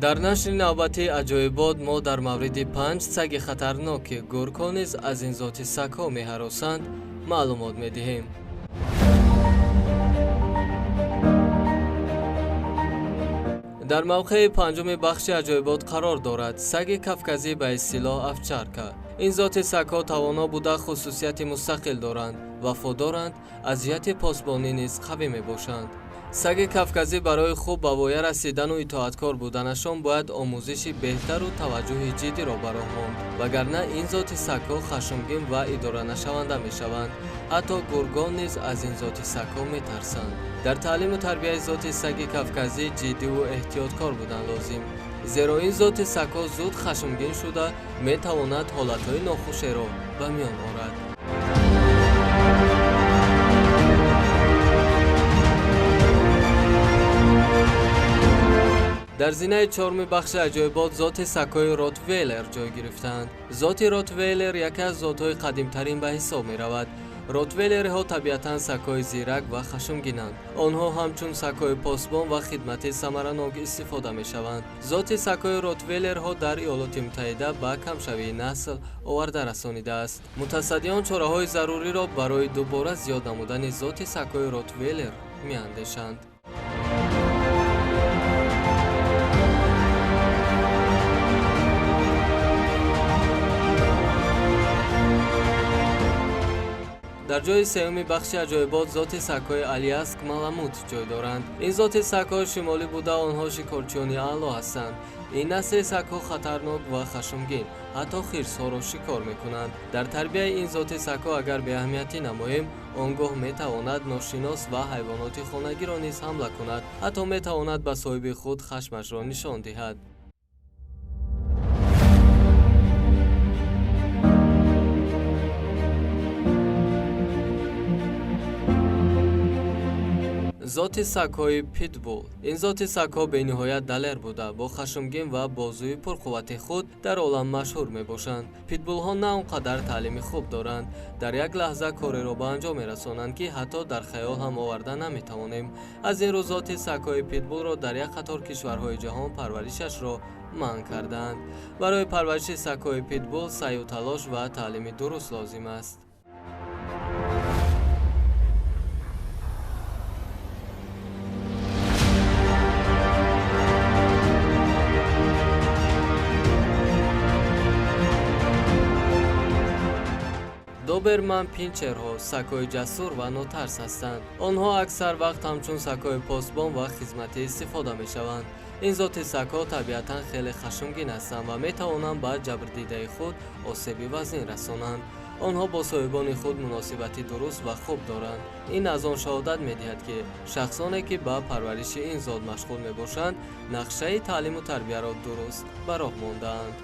дар нашри навбати аҷоибот мо дар мавриди 5 саги хатарноки гурко низ аз ин зоти сагҳо меҳаросанд маълумот медиҳем. дар мавқеи панҷуми бахши аҷоибот қарор дорад саги кавказӣ ба истилоҳ овчарка. ин зоти сагҳо тавоно буда хусусияти мустақил доранд, вафодоранд, аз ҷиҳати посбонӣ низ қавӣ мебошанд. саги кавказӣ барои хуб ба воя расидану итоаткор буданашон бояд омӯзиши беҳтару таваҷҷӯҳи ҷиддиро ба роҳ монд, вагарна ин зоти сагҳо хашмгин ва идоранашаванда мешаванд. ҳатто гургон низ аз ин зоти сагҳо метарсанд. дар таълиму тарбияи зоти саги кавказӣ ҷиддиву эҳтиёткор будан лозим, зеро ин зоти сагҳо зуд хашмгин шуда метавонад ҳолатҳои нохушеро ба миён орад. дар зинаи чорми бахши аҷоибот зоти сагҳои ротвейлер ҷой гирифтаанд. зоти ротвейлер яке аз зотҳои қадимтарин ба ҳисоб меравад. ротвейлерҳо табиатан сагҳои зирак ва хашмгинанд. онҳо ҳамчун сагҳои посбон ва хидматӣ самаранок истифода мешаванд. зоти сагҳои ротвейлерҳо дар Иёлоти Муттаҳида ба камшавии насл оварда расонидааст. мутасаддиён чораҳои заруриро барои дубора зиёд намудани зоти сагҳои ротвейлер меандешанд. дар ҷойи сеюми бахши аҷоибот зоти сагҳои Алиаск маламут ҷой доранд. ин зоти сагҳои шимолӣ буда онҳо шикорчиёни аъло ҳастанд. ин насли сагҳо хатарнок ва хашмгин, ҳатто хирсҳоро шикор мекунанд. дар тарбияи ин зоти сагҳо агар беаҳамиятӣ намоем, он гоҳ метавонад ношинос ва ҳайвоноти хонагиро низ ҳамла кунад, ҳатто метавонад ба соҳиби худ хашмашро нишон диҳад. зоти сагҳои питбул. ин зоти сагҳо бениҳоят далер буда, бо хашмгин ва бозуи пурқуввати худ дар олам машҳур мебошанд. питбулҳо на он қадар таълими хуб доранд, дар як лаҳза кореро ба анҷом мерасонанд, ки ҳатто дар хаёл ҳам оварда наметавонем. аз ин рӯ зоти сагҳои питбулро дар як қатор кишварҳои ҷаҳон парваришашро манъ кардаанд. барои парвариши сагҳои питбул саъю талош ва таълими дуруст лозим аст. доберман пинчерҳо сагҳои ҷасур ва нотарс ҳастанд. онҳо аксар вақт ҳамчун сагҳои посбон ва хизматӣ истифода мешаванд. ин зоти сагҳо табиатан хеле хашмгин ҳастанд ва метавонанд ба ҷабрдидаи худ осеби вазнин расонанд. онҳо бо соҳибони худ муносибати дуруст ва хуб доранд. ин аз он шаҳодат медиҳад, ки шахсоне ки ба парвариши ин зот машғул мебошанд, нақшаи таълиму тарбияро дуруст ба роҳ мондаанд.